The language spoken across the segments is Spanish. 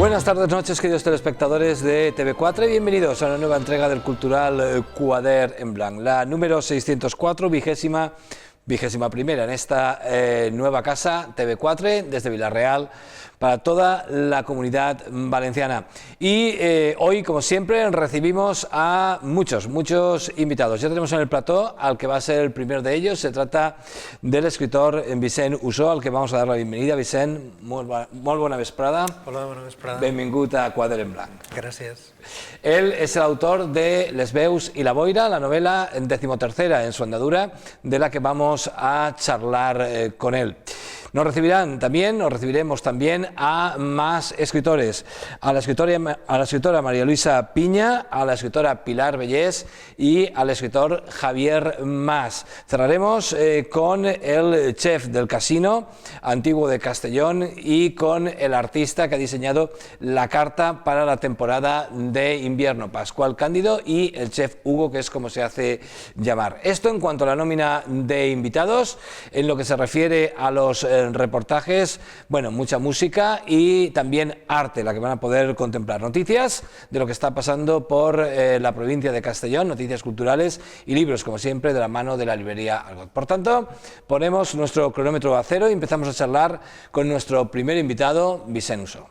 Buenas tardes, noches, queridos telespectadores de TV4 y bienvenidos a una nueva entrega del Cultural Quader en Blanc, la número 604, vigésima primera en esta nueva casa TV4 desde Villarreal para toda la comunidad valenciana. Y hoy, como siempre, recibimos a muchos invitados. Ya tenemos en el plató al que va a ser el primero de ellos. Se trata del escritor Vicent Ussó, al que vamos a dar la bienvenida. Vicent, molt bona vesprada. Hola, bona vesprada. Benvingut a Quader en Blanc. Gràcies. Él es el autor de Les veus y la boira, la novela 13ª en su andadura, de la que vamos a charlar con él. Nos recibiremos también a más escritores, a la escritora María Luisa Piña, a la escritora Pilar Bellés y al escritor Javier Mas. Cerraremos con el chef del casino antiguo de Castellón y con el artista que ha diseñado la carta para la temporada de invierno, Pascual Cándido, y el chef Hugo, que es como se hace llamar. Esto en cuanto a la nómina de invitados. En lo que se refiere a los reportajes, bueno, mucha música y también arte, la que van a poder contemplar. Noticias de lo que está pasando por la provincia de Castellón, noticias culturales y libros, como siempre, de la mano de la librería Argot. Por tanto, ponemos nuestro cronómetro a cero y empezamos a charlar con nuestro primer invitado, Vicent Ussó.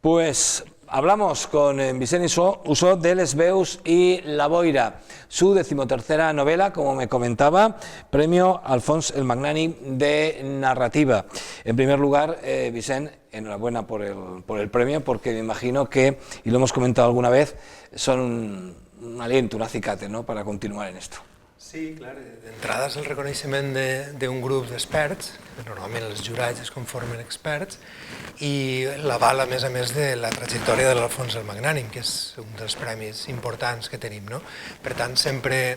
Pues hablamos con Vicent Ussó de Les veus y la boira, su 13ª novela, como me comentaba, premio Alfons el Magnànim de narrativa. En primer lugar, Vicent, enhorabuena por el premio, porque me imagino que, y lo hemos comentado alguna vez, son un aliento, un acicate, ¿no?, para continuar en esto. Sí, clar, d'entrada és el reconeixement d'un grup d'experts, normalment els jurats es conformen experts, i l'aval, a més, de la trajectòria de l'Alfons el Magnànim, que és un dels premis importants que tenim, no? Per tant, sempre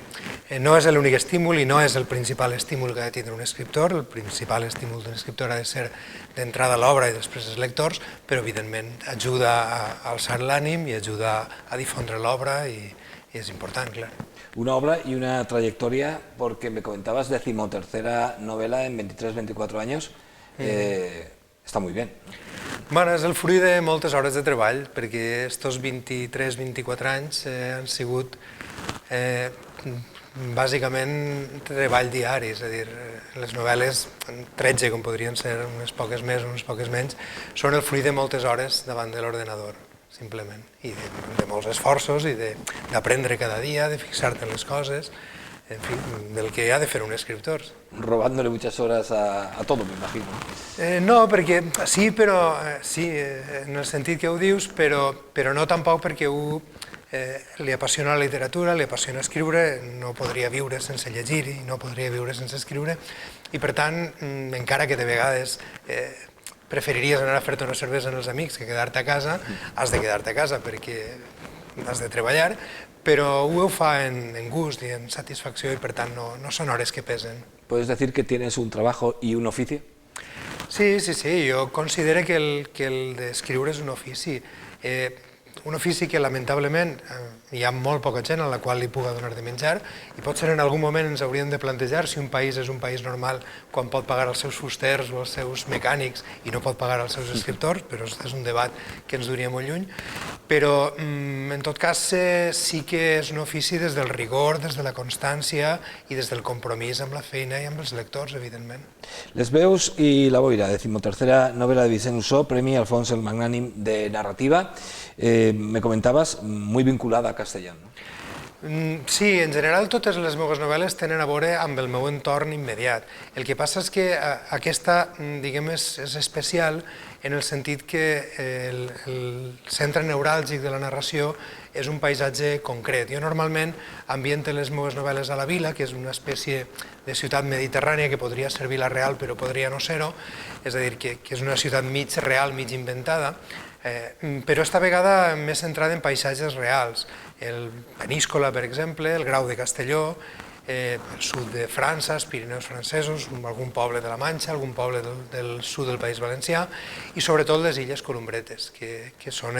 no és l'únic estímul i no és el principal estímul que ha de tindre un escriptor. El principal estímul d'un escriptor ha de ser d'entrada l'obra i després els lectors, però evidentment ajuda a alçar l'ànim i ajuda a difondre l'obra i és important, clar. Una obra y una trayectoria, porque me comentabas 13ª novela en 23-24 años, està molt bé. Bueno, és el fruit de moltes hores de treball, perquè aquests 23-24 anys han sigut bàsicament treball diari, és a dir, les novel·les, 13 com podrien ser, unes poques més, unes poques menys, són el fruit de moltes hores davant de l'ordenador, simplement, i de molts esforços i d'aprendre cada dia, de fixar-te en les coses, en fi, del que ha de fer un escriptor. Robándole muchas horas a todo, me imagino. No, perquè sí, però sí, en el sentit que ho dius, però no tampoc perquè li apassiona la literatura, li apassiona escriure, no podria viure sense llegir i no podria viure sense escriure, i per tant, encara que de vegades preferiries anar a fer-te una cervesa amb els amics que quedar-te a casa, has de quedar-te a casa perquè has de treballar, però ho fa en gust i en satisfacció i per tant no són hores que pesen. ¿Puedes decir que tienes un trabajo y un oficio? Sí, jo considero que el d'escriure és un ofici que lamentablement hi ha molt poca gent a la qual li puga donar de menjar i potser en algun moment ens hauríem de plantejar si un país és un país normal quan pot pagar els seus fusters o els seus mecànics i no pot pagar els seus escriptors, però és un debat que ens duria molt lluny. Però en tot cas sí que és un ofici des del rigor, des de la constància i des del compromís amb la feina i amb els lectors, evidentment. Les veus y la boira, 13ª novela de Vicent Ussó, premio Alfons el Magnànim de narrativa. Me comentabas, muy vinculada a Castellón, ¿no? Sí, en general totes les meves novel·les tenen a veure amb el meu entorn immediat. El que passa és que aquesta, diguem, és especial en el sentit que el centre neuràlgic de la narració és un paisatge concret. Jo normalment ambiente les meves novel·les a la Vila, que és una espècie de ciutat mediterrània que podria ser Vila Real però podria no ser-ho, és a dir, que és una ciutat mig real, mig inventada, però esta vegada més centrada en paisatges reals. El Peníscola, per exemple, el Grau de Castelló, el sud de França, els Pirineus francesos, algun poble de la Manxa, algun poble del sud del País Valencià i sobretot les Illes Columbretes, que són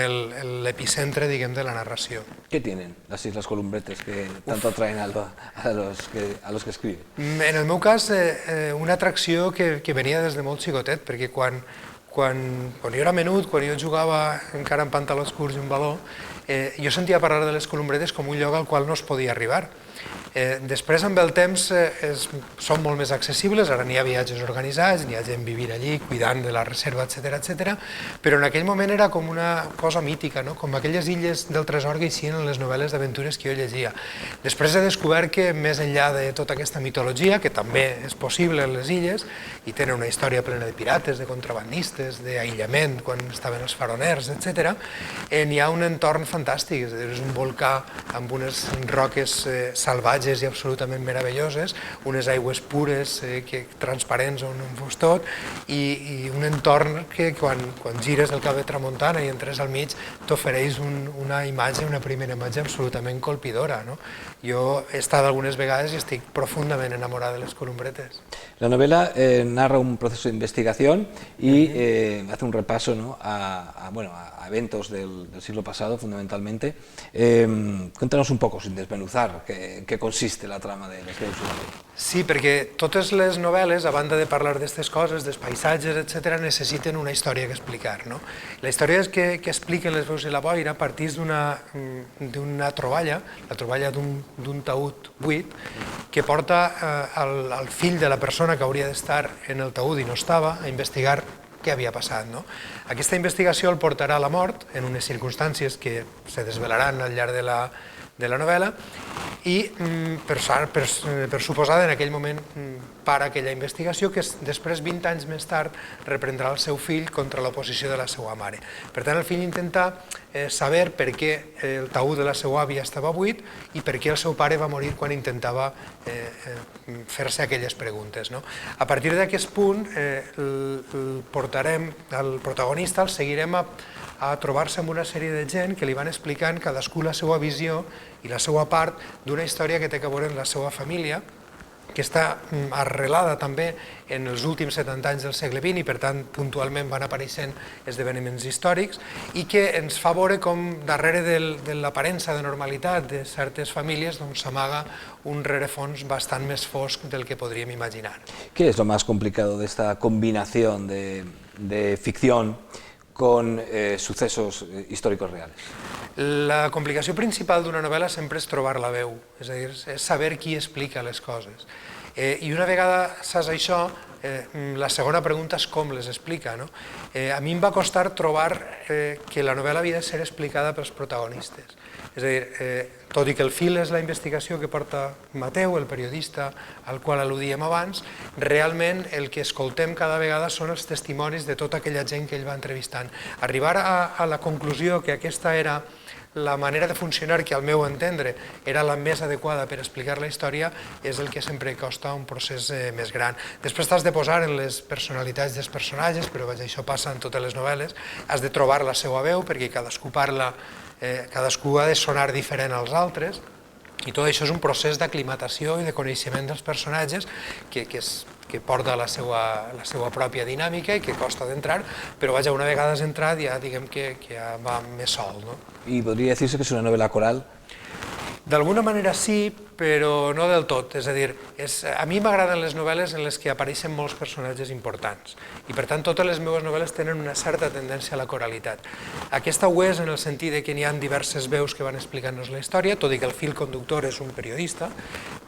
l'epicentre, diguem, de la narració. ¿Qué tienen las Islas Columbretes que tanto atraen a los que escriben? En el meu cas, una atracció que venia des de molt xicotet, perquè quan jo era menut, quan jo jugava encara en pantalons curts i un baló, jo sentia parlar de les Columbretes com un lloc al qual no es podia arribar. Després, amb el temps, són molt més accessibles, ara n'hi ha viatges organitzats, n'hi ha gent vivint allí, cuidant de la reserva, etc. Però en aquell moment era com una cosa mítica, com aquelles illes del tresor que hi en les novel·les d'aventures que jo llegia. Després he descobert que, més enllà de tota aquesta mitologia, que també és possible en les illes, i tenen una història plena de pirates, de contrabandistes, d'aïllament, quan estaven els faroners, etc., n'hi ha un entorn fantàstic, és un volcà amb unes roques salvatges i absolutament meravelloses, unes aigües pures, transparents on fos tot, i un entorn que quan gires el cap de tramuntana i entres al mig t'ofereix una imatge, una primera imatge absolutament colpidora. Jo he estat algunes vegades i estic profundament enamorat de les Columbretes. La novela narra un proceso de investigación y hace un repaso, ¿no?, a eventos del siglo pasado, fundamentalmente. Cuéntanos un poco, sin desmenuzar, qué consiste la trama de Les veus i la boira. Sí, perquè totes les novel·les, a banda de parlar d'aquestes coses, dels paisatges, etc., necessiten una història que explicar. La història que expliquen Les veus i la boira partís d'una troballa, la troballa d'un taüt buit, que porta al fill de la persona que hauria d'estar en el taüt i no estava, a investigar què havia passat. Aquesta investigació el portarà a la mort, en unes circumstàncies que se desvelaran al llarg de la novel·la, i per suposada en aquell moment para aquella investigació que després, 20 anys més tard, reprendrà el seu fill contra l'oposició de la seva mare. Per tant, el fill intenta saber per què el taüt de la seva àvia estava buit i per què el seu pare va morir quan intentava fer-se aquelles preguntes. A partir d'aquest punt, el portarem al protagonista, el seguirem a trobar-se amb una sèrie de gent que li van explicant cadascú la seva visió i la seva part d'una història que té a veure amb la seva família, que està arrelada també en els últims 70 anys del segle XX i per tant puntualment van apareixent esdeveniments històrics i que ens fa veure com darrere de l'aparença de normalitat de certes famílies s'amaga un rerefons bastant més fosc del que podríem imaginar. ¿Qué es lo más complicado de esta combinación de ficción con sucesos históricos reales? La complicació principal d'una novel·la sempre és trobar la veu, és a dir, és saber qui explica les coses. I una vegada saps això, la segona pregunta és com les explica. A mi em va costar trobar que la novel·la havia de ser explicada pels protagonistes. És a dir, tot i que el fil és la investigació que porta Mateu, el periodista al qual al·ludíem abans, realment el que escoltem cada vegada són els testimonis de tota aquella gent que ell va entrevistant. Arribar a la conclusió que aquesta era la manera de funcionar que al meu entendre era la més adequada per explicar la història és el que sempre costa un procés més gran. Després t'has de posar en les personalitats dels personatges, però això passa en totes les novel·les, has de trobar la seva veu perquè cadascú parla, cadascú ha de sonar diferent als altres i tot això és un procés d'aclimatació i de coneixement dels personatges que porta la seva pròpia dinàmica i que costa d'entrar, però una vegada has entrat ja diguem que ja va més sol. ¿Y podría decirse que es una novela coral? D'alguna manera sí, però no del tot. És a dir, a mi m'agraden les novel·les en les que apareixen molts personatges importants i per tant totes les meves novel·les tenen una certa tendència a la coralitat. Aquesta ho és en el sentit que n'hi ha diverses veus que van explicant-nos la història, tot i que el fil conductor és un periodista,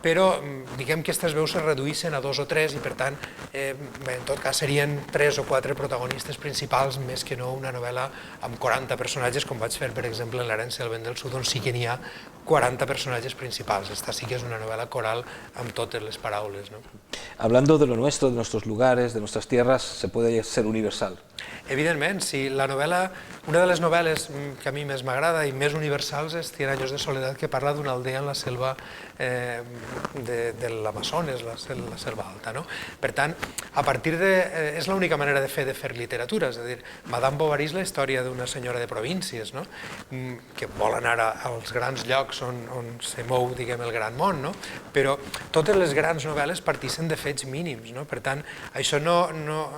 però diguem que aquestes veus es reduïssin a 2 o 3 i per tant en tot cas serien 3 o 4 protagonistes principals més que no una novel·la amb 40 personatges com vaig fer per exemple en L'herència del vent del sud on sí que n'hi ha 40 personatges principals. Esta sí que es una novela coral amb totes les paraules. Hablando de lo nuestro, de nuestros lugares, de nuestras tierras, ¿se puede ser universal? Evidentment, sí, la novel·la, una de les novel·les que a mi més m'agrada i més universals és 100 años de soledad, que parla d'una aldea en la selva de l'Amazones, la selva alta. Per tant, a partir de... és l'única manera de fer literatura, és a dir, Madame Bovary és la història d'una senyora de províncies, que vol anar als grans llocs on se mou, diguem, el gran món, però totes les grans novel·les partixen de fets mínims, per tant, això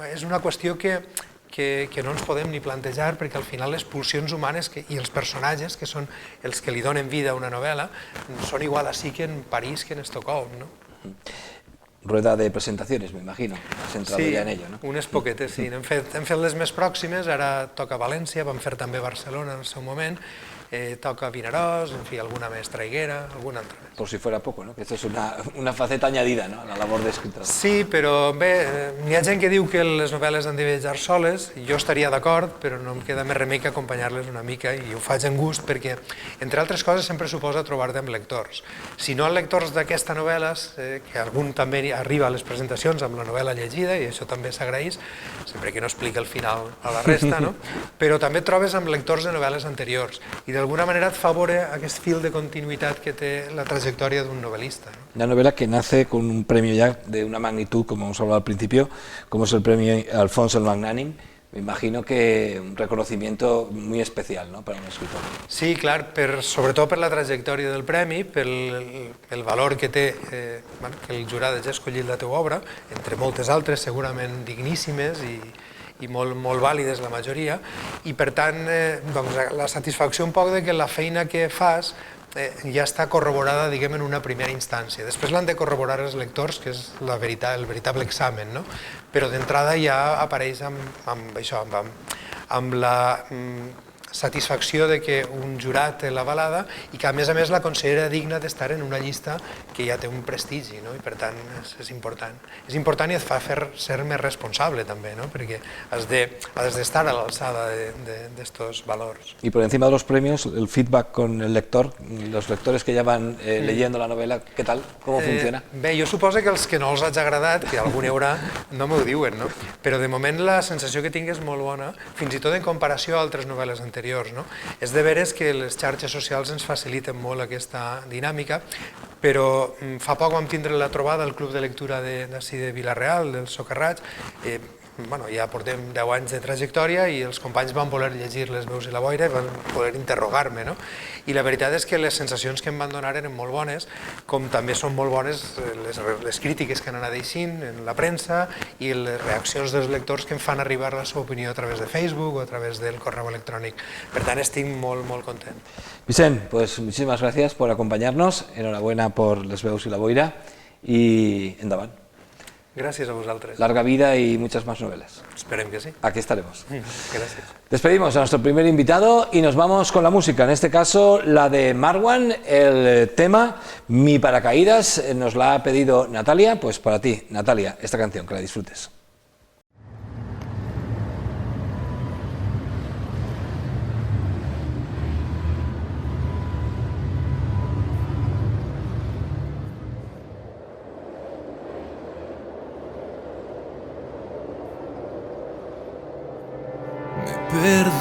és una qüestió que no ens podem ni plantejar, perquè al final les pulsions humanes i els personatges, que són els que li donen vida a una novel·la, són igual així que en París que en Estocolm. Rueda de presentaciones, me imagino, has entrado ya en ello, ¿no? Sí, unes poquetes, sí. Hem fet les més pròximes, ara toca València, vam fer també Barcelona en el seu moment, toca Vinaròs, en fi, alguna més Traiguera, alguna altra més. Por si fuera poco, ¿no? Que esto es una faceta añadida, ¿no?, a la labor de escritor. Sí, però bé, hi ha gent que diu que les novel·les han de viatjar soles, jo estaria d'acord, però no em queda més remei que acompanyar-les una mica, i ho faig en gust perquè, entre altres coses, sempre suposa trobar-te amb lectors. Si no lectors d'aquesta novel·la, que algun també arriba a les presentacions amb la novel·la llegida, i això també s'agraeix, sempre que no explica el final a la resta, però també et trobes amb lectors de novel·les anteriors, i d'alguna manera et fa veure aquest fil de continuïtat que té la trajectòria d'un novel·lista. Una novela que nace con un premio ya de una magnitud, como hemos hablado al principio, como es el premio Alfonso el Magnànim. Me imagino que un reconocimiento muy especial, ¿no?, para un escritor. Sí, clar, sobretot per la trajectòria del premi, pel valor que té que el jurat hagi escollit la teva obra, entre moltes altres segurament digníssimes i molt vàlides la majoria, i per tant la satisfacció un poc de que la feina que fas ja està corroborada, diguem, en una primera instància. Després l'han de corroborar els lectors, que és el veritable examen, però d'entrada ja apareix amb la satisfacció de que un jurat té l'avalada i que a més la considera digna d'estar en una llista que ja té un prestigi, i per tant és important. És important i et fa ser més responsable també, perquè has d'estar a l'alçada d'estos valors. Y por encima de los premios, el feedback con el lector, los lectores que ya van leyendo la novela, ¿qué tal? ¿Cómo funciona? Bé, jo suposo que els que no els hagi agradat, que algun hi haurà, no m'ho diuen, però de moment la sensació que tinc és molt bona, fins i tot en comparació a altres novel·les anteriors. És de veres que les xarxes socials ens faciliten molt aquesta dinàmica, però fa poc vam tindre la trobada al Club de Lectura d'ací de Vila-real, del Socarrats. Ja portem 10 anys de trajectòria i els companys van voler llegir Les veus i la boira i van poder interrogar-me. I la veritat és que les sensacions que em van donar eren molt bones, com també són molt bones les crítiques que han anat aixint en la premsa i les reaccions dels lectors que em fan arribar la seva opinió a través de Facebook o a través del correu electrònic. Per tant, estic molt, molt content. Vicent, pues muchísimas gracias por acompañarnos, enhorabuena por Les veus i la boira y endavant. Gracias a vosotros. Larga vida y muchas más novelas. Esperem que sí. Aquí estaremos. Gracias. Despedimos a nuestro primer invitado y nos vamos con la música. En este caso, la de Marwan, el tema Mi paracaídas. Nos la ha pedido Natalia. Pues para ti, Natalia, esta canción, que la disfrutes. Perderé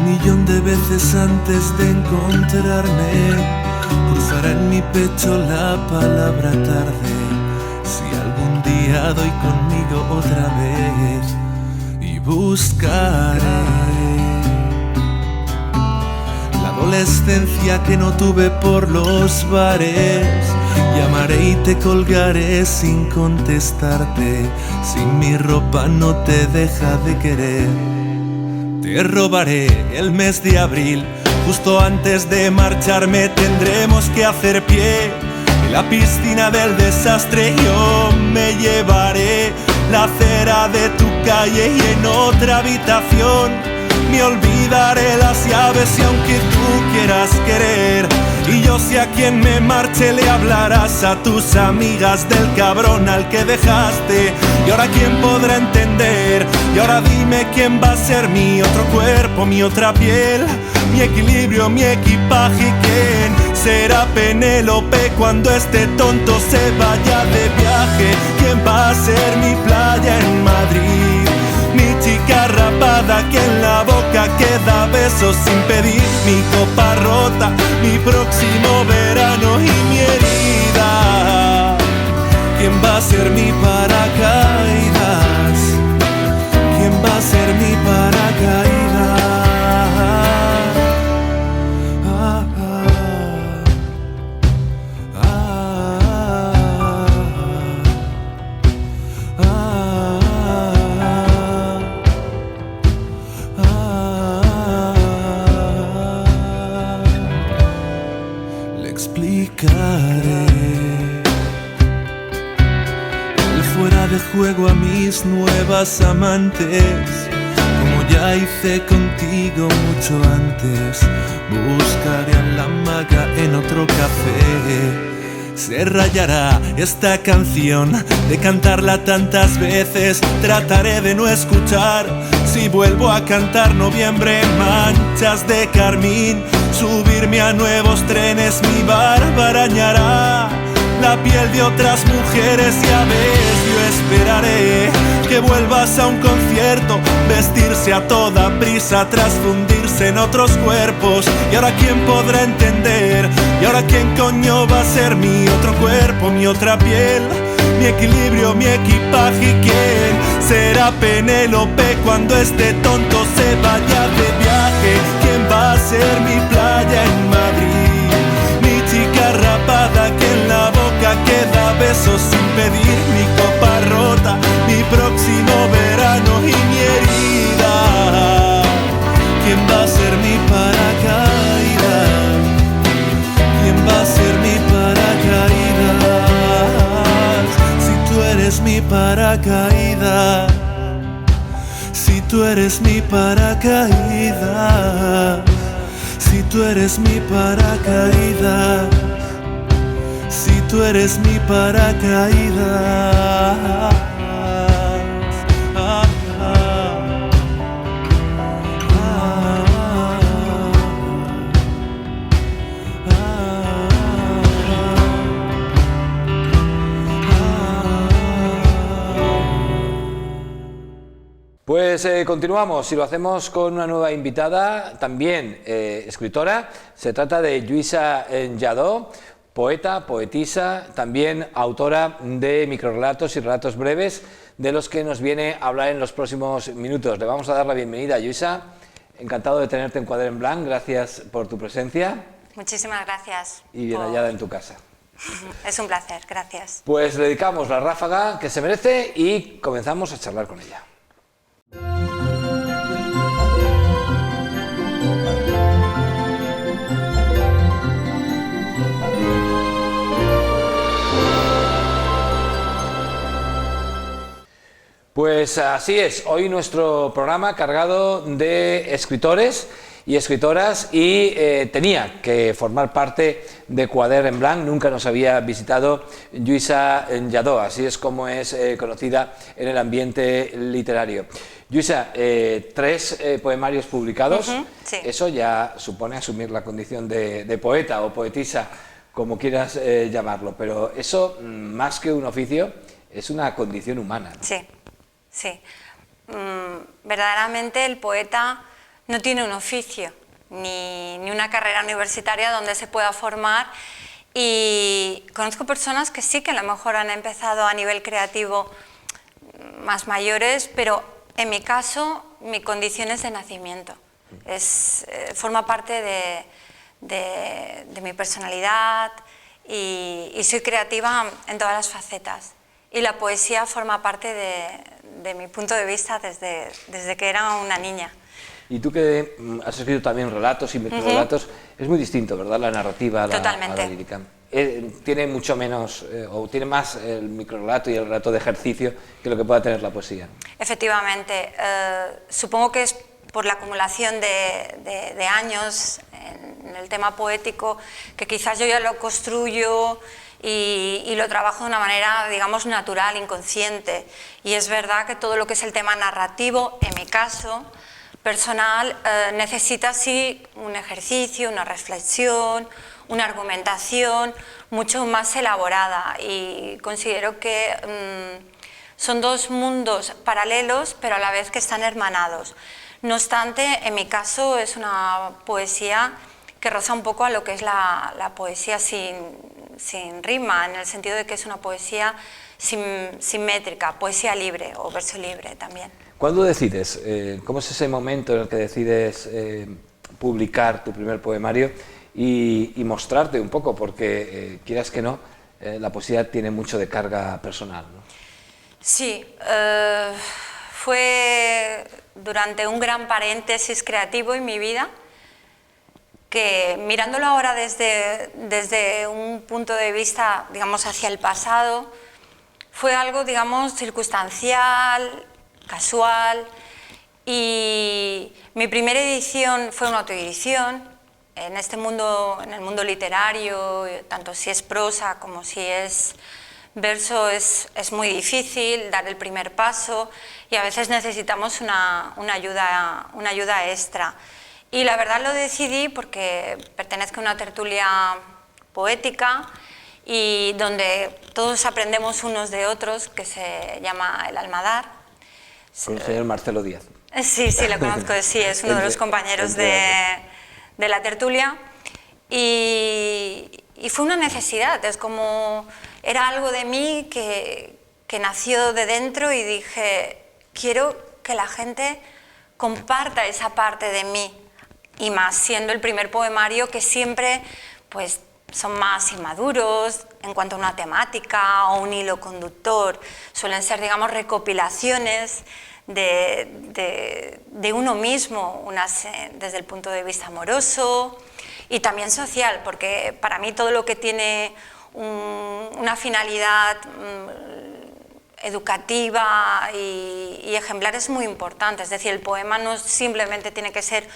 1.000.000 de veces antes de encontrarme. Cruzará en mi pecho la palabra tarde si algún día doy conmigo otra vez. Y buscaré la adolescencia que no tuve por los bares. Llamaré y te colgaré sin contestarte. Si mi ropa no te deja de querer, te robaré el mes de abril. Justo antes de marcharme tendremos que hacer pie. En la piscina del desastre yo me llevaré la acera de tu calle y en otra habitación me olvidaré las llaves. Y aunque tú quieras querer Y yo si a quien me marche le hablarás a tus amigas del cabrón al que dejaste. Y ahora quién podrá entender, y ahora dime quién va a ser mi otro cuerpo, mi otra piel, mi equilibrio, mi equipaje. ¿Quién será Penélope cuando este tonto se vaya de viaje? ¿Quién va a ser mi playa en Madrid? Mi chica rapada que en la boca queda besos sin pedir. Mi copa rota, mi próximo verano y mi herida. ¿Quién va a ser mi paracaídas? ¿Quién va a ser mi paracaídas? Le explicaré el fuera de juego a mis nuevas amantes, como ya hice contigo mucho antes. Buscaré a la maga en otro café. Se rayará esta canción de cantarla tantas veces. Trataré de no escuchar si vuelvo a cantar noviembre. Manchas de carmín, subirme a nuevos trenes. Mi barba arañará la piel de otras mujeres. Ya ves, yo esperaré que vuelvas a un concierto, vestirse a toda prisa tras fundirse en otros cuerpos. Y ahora quién podrá entender, y ahora quién coño va a ser mi otro cuerpo, mi otra piel, mi equilibrio, mi equipaje. ¿Quién será Penélope cuando este tonto se vaya de viaje? ¿Quién va a ser mi playa en Madrid? Mi chica rapada que en la boca queda besos sin pedir. Mi copa rota, mi próximo verano y mi herida. ¿Quién va a ser mi paracaídas? ¿Quién va a ser mi paracaídas? Si tú eres mi paracaídas, si tú eres mi paracaídas, si tú eres mi paracaídas, si tú eres mi paracaídas. Pues continuamos y lo hacemos con una nueva invitada, también escritora. Se trata de Lluïsa Lladó, poeta, poetisa, también autora de microrelatos y relatos breves, de los que nos viene a hablar en los próximos minutos. Le vamos a dar la bienvenida, Lluïsa. Encantado de tenerte en Quadern Blanc, gracias por tu presencia. Muchísimas gracias. Y bien hallada en tu casa. Es un placer, gracias. Pues le dedicamos la ráfaga que se merece y comenzamos a charlar con ella. Pues así es, hoy nuestro programa cargado de escritores y escritoras y tenía que formar parte de Quadern Blanc. Nunca nos había visitado Lluïsa Lladó, así es como es conocida en el ambiente literario. Lluïsa, 3 poemarios publicados, sí. Eso ya supone asumir la condición de poeta o poetisa, como quieras llamarlo, pero eso, más que un oficio, es una condición humana, ¿no? Sí, sí. Verdaderamente el poeta no tiene un oficio, ni una carrera universitaria donde se pueda formar, y conozco personas que sí que a lo mejor han empezado a nivel creativo más mayores, pero en mi caso mi condición es de nacimiento, forma parte de mi personalidad y soy creativa en todas las facetas, y la poesía forma parte de mi punto de vista desde que era una niña. Y tú que has escrito también relatos y microrelatos, es muy distinto, ¿verdad?, la narrativa a la lírica. Tiene mucho menos, o tiene más el microrelato y el relato de ejercicio que lo que pueda tener la poesía. Efectivamente, supongo que es por la acumulación de años en el tema poético, que quizás yo ya lo construyo y lo trabajo de una manera, digamos, natural, inconsciente. Y es verdad que todo lo que es el tema narrativo, en mi caso personal, necesita sí un ejercicio, una reflexión, una argumentación mucho más elaborada, y considero que son dos mundos paralelos, pero a la vez que están hermanados. No obstante, en mi caso es una poesía que roza un poco a lo que es la poesía sin rima, en el sentido de que es una poesía simétrica, poesía libre o verso libre también. ¿Cuándo decides? ¿Cómo es ese momento en el que decides publicar tu primer poemario y mostrarte un poco? Porque, quieras que no, la poesía tiene mucho de carga personal, ¿no? Sí, fue durante un gran paréntesis creativo en mi vida, que mirándolo ahora desde un punto de vista, digamos, hacia el pasado, fue algo, digamos, circunstancial, casual, y mi primera edición fue una autoedición. En este mundo, en el mundo literario, tanto si es prosa como si es verso, es muy difícil dar el primer paso, y a veces necesitamos una ayuda extra. Y la verdad lo decidí porque pertenezco a una tertulia poética y donde todos aprendemos unos de otros, que se llama El Almadar. Con el señor Marcelo Díaz. Sí, lo conozco, sí, es uno de los compañeros de la tertulia, y fue una necesidad, es como, era algo de mí que nació de dentro, y dije, quiero que la gente comparta esa parte de mí, y más siendo el primer poemario, que siempre pues son más inmaduros en cuanto a una temática o un hilo conductor, suelen ser, digamos, recopilaciones de uno mismo, unas desde el punto de vista amoroso y también social, porque para mí todo lo que tiene una finalidad educativa y ejemplar es muy importante. Es decir, el poema no simplemente tiene que ser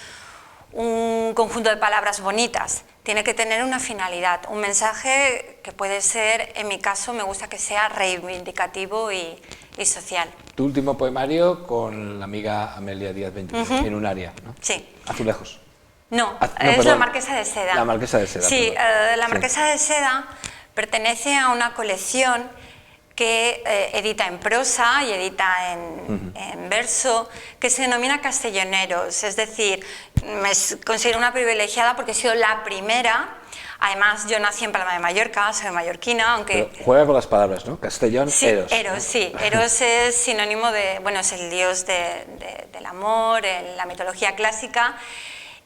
un conjunto de palabras bonitas, tiene que tener una finalidad, un mensaje que puede ser, en mi caso, me gusta que sea reivindicativo y social. Tu último poemario con la amiga Amelia Díaz Venturi, en un área, ¿no? Sí. Azulejos. No, es perdón. La Marquesa de Seda. La Marquesa de Seda. Sí, La Marquesa de Seda pertenece a una colección que edita en prosa y edita en verso, que se denomina Castelloneros. Es decir, me considero una privilegiada porque he sido la primera. Además, yo nací en Palma de Mallorca, soy mallorquina, aunque... Pero juega con las palabras, ¿no? Castellón, sí, Eros. Eros, sí. Eros es sinónimo de... Bueno, es el dios del amor en la mitología clásica.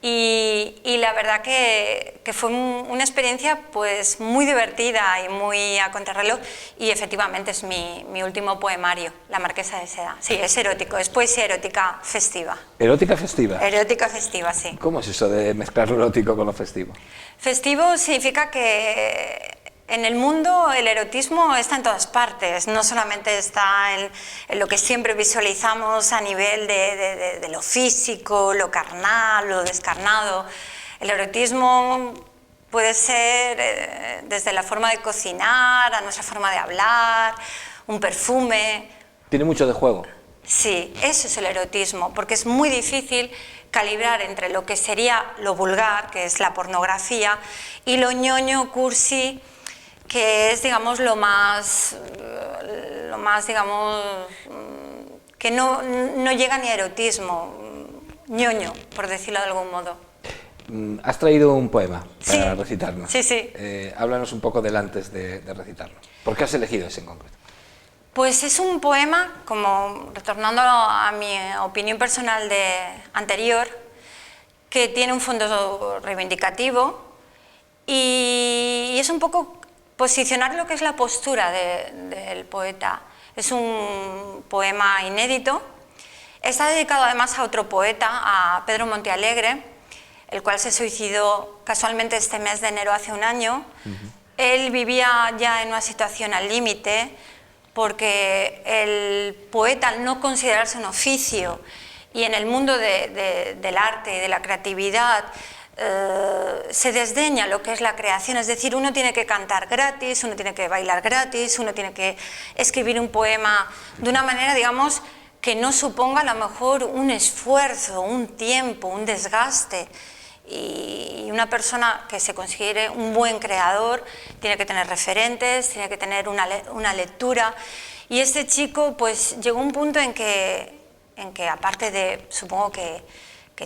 Y la verdad que fue una experiencia pues muy divertida y muy a contrarreloj, y efectivamente es mi último poemario, La Marquesa de Seda. Sí, es erótico, es poesía erótica festiva. ¿Erótica festiva? Erótica festiva, sí. ¿Cómo es eso de mezclar lo erótico con lo festivo? Festivo significa que en el mundo el erotismo está en todas partes, no solamente está en lo que siempre visualizamos a nivel de lo físico, lo carnal, lo descarnado. El erotismo puede ser desde la forma de cocinar, a nuestra forma de hablar, un perfume. Tiene mucho de juego. Sí, eso es el erotismo, porque es muy difícil calibrar entre lo que sería lo vulgar, que es la pornografía, y lo ñoño, cursi, que es, digamos, lo más, digamos, que no llega ni a erotismo, ñoño, por decirlo de algún modo. Has traído un poema para Sí. recitarnos. Sí. Háblanos un poco del antes de recitarlo. ¿Por qué has elegido ese en concreto? Pues es un poema, como retornando a mi opinión personal anterior, que tiene un fondo reivindicativo y es un poco posicionar lo que es la postura del poeta. Es un poema inédito. Está dedicado además a otro poeta, a Pedro Montealegre, el cual se suicidó casualmente este mes de enero hace un año. Él vivía ya en una situación al límite, porque el poeta, al no considerarse un oficio, y en el mundo del arte y de la creatividad, se desdeña lo que es la creación, es decir, uno tiene que cantar gratis, uno tiene que bailar gratis, uno tiene que escribir un poema de una manera, digamos, que no suponga a lo mejor un esfuerzo, un tiempo, un desgaste. Y una persona que se considere un buen creador tiene que tener referentes, tiene que tener una lectura. Y este chico pues llegó a un punto en que aparte de, supongo que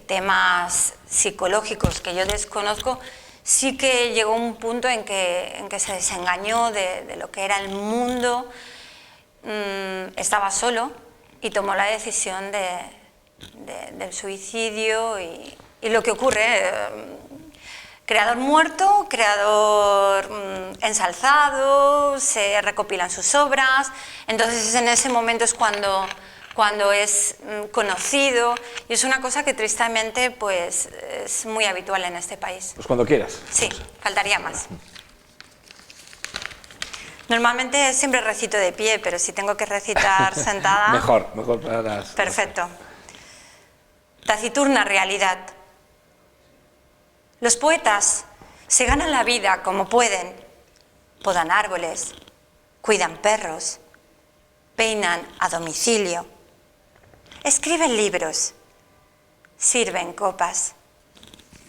temas psicológicos que yo desconozco, sí que llegó a un punto en que se desengañó de lo que era el mundo, estaba solo y tomó la decisión del suicidio y lo que ocurre, creador muerto, creador ensalzado, se recopilan sus obras, entonces en ese momento es cuando es conocido, y es una cosa que tristemente pues es muy habitual en este país. Pues cuando quieras. Sí, faltaría más. Normalmente siempre recito de pie, pero si tengo que recitar sentada... mejor para las... Perfecto. Taciturna realidad. Los poetas se ganan la vida como pueden. Podan árboles, cuidan perros, peinan a domicilio, escriben libros, sirven copas,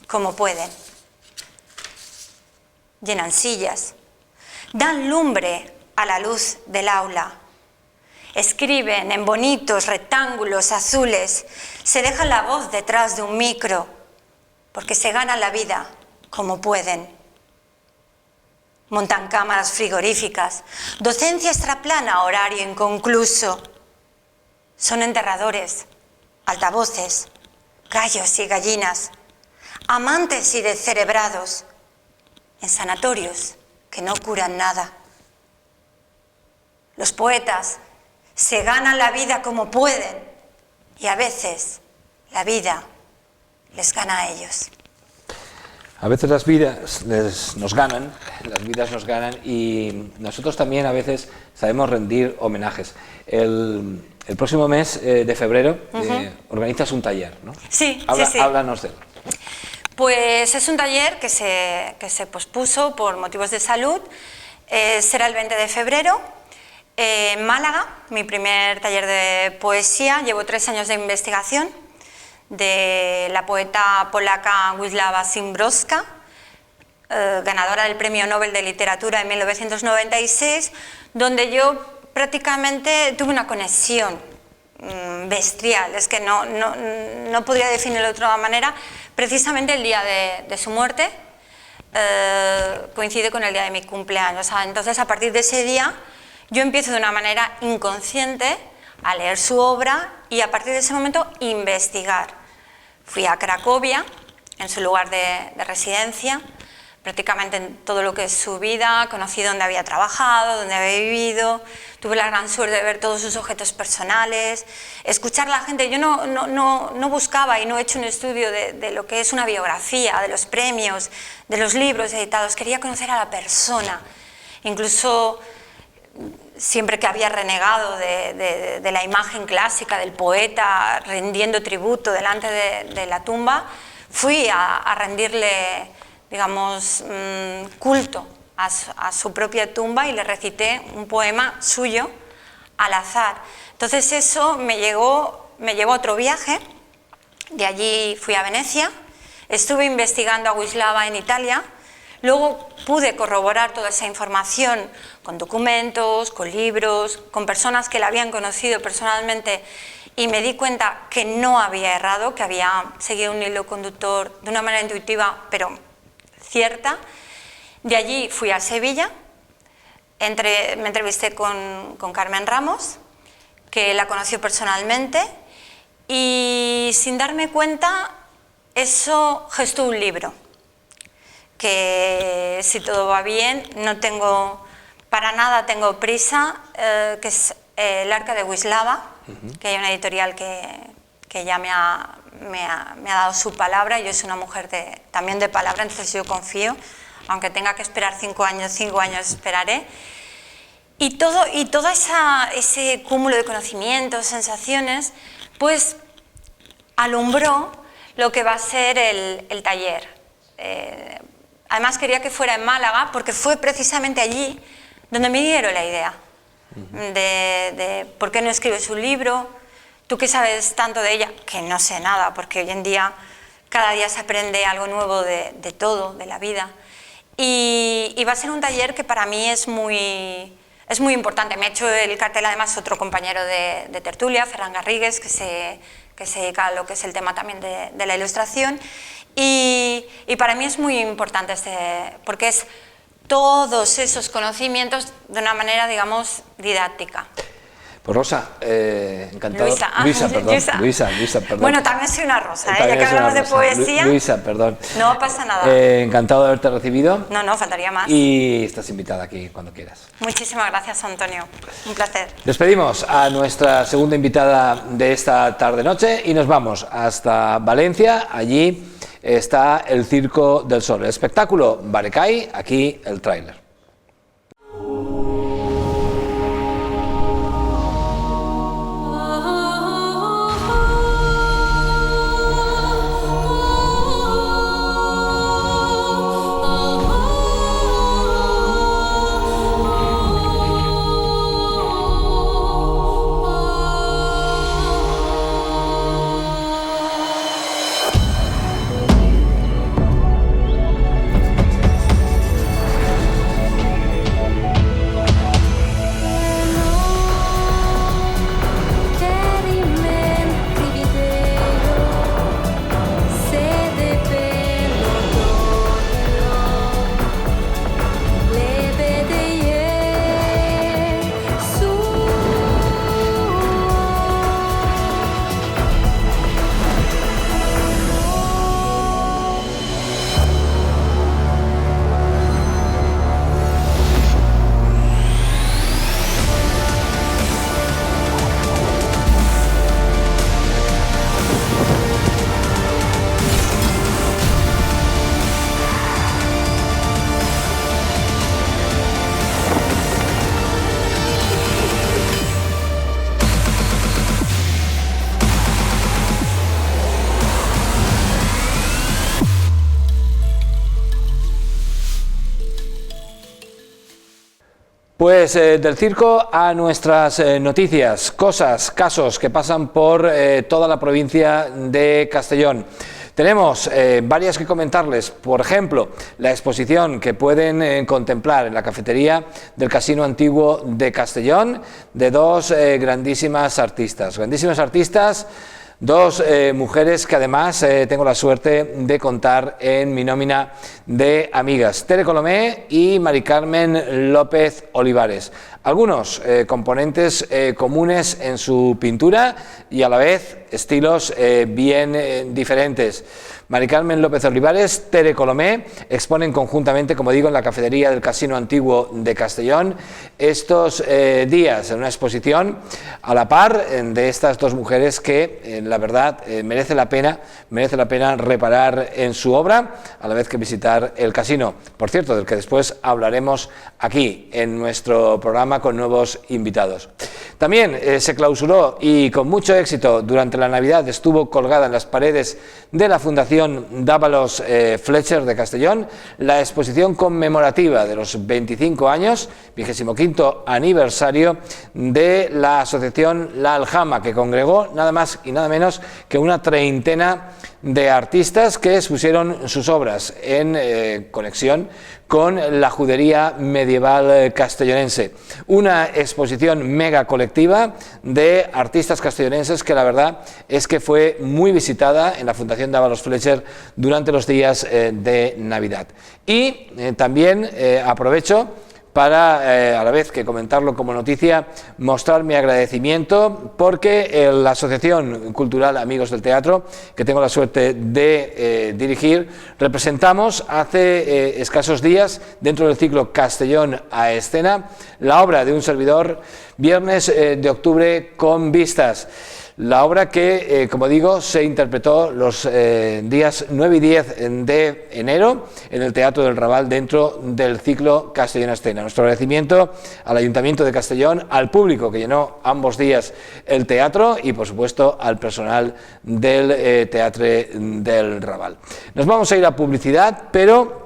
como pueden. Llenan sillas, dan lumbre a la luz del aula, escriben en bonitos rectángulos azules, se dejan la voz detrás de un micro, porque se ganan la vida como pueden. Montan cámaras frigoríficas, docencia extraplana, horario inconcluso. Son enterradores, altavoces, gallos y gallinas, amantes y descerebrados, en sanatorios que no curan nada. Los poetas se ganan la vida como pueden y a veces la vida les gana a ellos. A veces las vidas nos ganan y nosotros también a veces sabemos rendir homenajes. El próximo mes de febrero organizas un taller, ¿no? Sí, sí. Háblanos de él. Pues es un taller que se pospuso por motivos de salud. Será el 20 de febrero en Málaga, mi primer taller de poesía. Llevo 3 años de investigación de la poeta polaca Wisława Szymborska, ganadora del Premio Nobel de Literatura en 1996, donde yo prácticamente tuve una conexión bestial, es que no podría definirlo de otra manera. Precisamente el día de su muerte coincide con el día de mi cumpleaños, entonces a partir de ese día yo empiezo de una manera inconsciente a leer su obra y a partir de ese momento investigar. Fui a Cracovia, en su lugar de residencia, prácticamente en todo lo que es su vida, conocí dónde había trabajado, dónde había vivido, tuve la gran suerte de ver todos sus objetos personales, escuchar a la gente. Yo no buscaba y no he hecho un estudio de lo que es una biografía, de los premios, de los libros editados, quería conocer a la persona, incluso siempre que había renegado de la imagen clásica del poeta rindiendo tributo delante de la tumba, fui a rendirle, digamos, culto a su propia tumba y le recité un poema suyo al azar. Entonces eso me llevó a otro viaje, de allí fui a Venecia, estuve investigando a Wisława en Italia. Luego pude corroborar toda esa información con documentos, con libros, con personas que la habían conocido personalmente y me di cuenta que no había errado, que había seguido un hilo conductor de una manera intuitiva, pero cierta. De allí fui a Sevilla, me entrevisté con Carmen Ramos, que la conoció personalmente, y sin darme cuenta eso gestó un libro, que si todo va bien, para nada tengo prisa, que es El Arca de Wisława, que hay una editorial que ya me ha dado su palabra. Yo soy una mujer también de palabra, entonces yo confío, aunque tenga que esperar 5 años esperaré. Y todo ese cúmulo de conocimientos, sensaciones, pues alumbró lo que va a ser el taller. además quería que fuera en Málaga porque fue precisamente allí donde me dieron la idea de por qué no escribes un libro, tú que sabes tanto de ella, que no sé nada, porque hoy en día cada día se aprende algo nuevo de todo, de la vida. Y va a ser un taller que para mí es muy importante. Me ha hecho el cartel además otro compañero de tertulia, Ferran Garrigues, que se dedica a lo que es el tema también de la ilustración. Y para mí es muy importante porque es todos esos conocimientos de una manera, digamos, didáctica. Pues Rosa, encantado. Luisa, perdón. Bueno, también soy una rosa, ya que hablamos de poesía. Luisa, perdón. No pasa nada. Encantado de haberte recibido. No, faltaría más. Y estás invitada aquí cuando quieras. Muchísimas gracias, Antonio. Un placer. Despedimos a nuestra segunda invitada de esta tarde-noche y nos vamos hasta Valencia. Allí está el Circo del Sol, el espectáculo Barecay, aquí el tráiler. Pues del circo a nuestras noticias, cosas, casos que pasan por toda la provincia de Castellón. Tenemos varias que comentarles, por ejemplo, la exposición que pueden contemplar en la cafetería del Casino Antiguo de Castellón de dos grandísimas artistas, dos mujeres que además tengo la suerte de contar en mi nómina de amigas, Tere Colomé y Mari Carmen López Olivares. Algunos componentes comunes en su pintura y a la vez estilos bien diferentes. Mari Carmen López Olivares, Tere Colomé exponen conjuntamente, como digo, en la cafetería del Casino Antiguo de Castellón estos días en una exposición a la par de estas dos mujeres que la verdad merece la pena reparar en su obra a la vez que visitar el casino, por cierto, del que después hablaremos aquí en nuestro programa con nuevos invitados. También se clausuró y con mucho éxito durante la Navidad estuvo colgada en las paredes de la Fundación Dávalos Fletcher de Castellón la exposición conmemorativa de los 25 años, 25º aniversario de la asociación La Aljama, que congregó nada más y nada menos que una treintena de artistas que expusieron sus obras en conexión con la judería medieval castellonense. Una exposición mega colectiva de artistas castellonenses que la verdad es que fue muy visitada en la Fundación Dávalos Fletcher durante los días de Navidad. Y también aprovecho para, a la vez que comentarlo como noticia, mostrar mi agradecimiento porque la Asociación Cultural Amigos del Teatro, que tengo la suerte de dirigir, representamos hace escasos días, dentro del ciclo Castellón a Escena, la obra de un servidor, Viernes de Octubre con Vistas. La obra que, como digo, se interpretó los días 9 y 10 de enero en el Teatro del Raval dentro del ciclo Castellón Escena. Nuestro agradecimiento al Ayuntamiento de Castellón, al público que llenó ambos días el teatro y, por supuesto, al personal del Teatro del Raval. Nos vamos a ir a publicidad, pero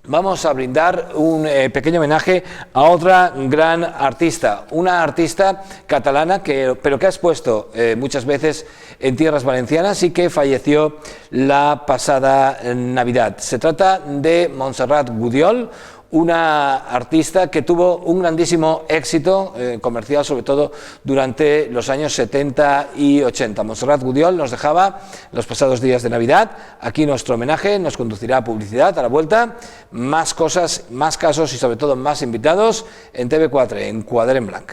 vamos a brindar un pequeño homenaje a otra gran artista, una artista catalana pero que ha expuesto muchas veces en tierras valencianas y que falleció la pasada Navidad. Se trata de Montserrat Gudiol, una artista que tuvo un grandísimo éxito comercial, sobre todo durante los años 70 y 80. Montserrat Gudiol nos dejaba los pasados días de Navidad. Aquí nuestro homenaje nos conducirá a publicidad. A la vuelta, más cosas, más casos y sobre todo más invitados en TV4, en Quadre en Blanc.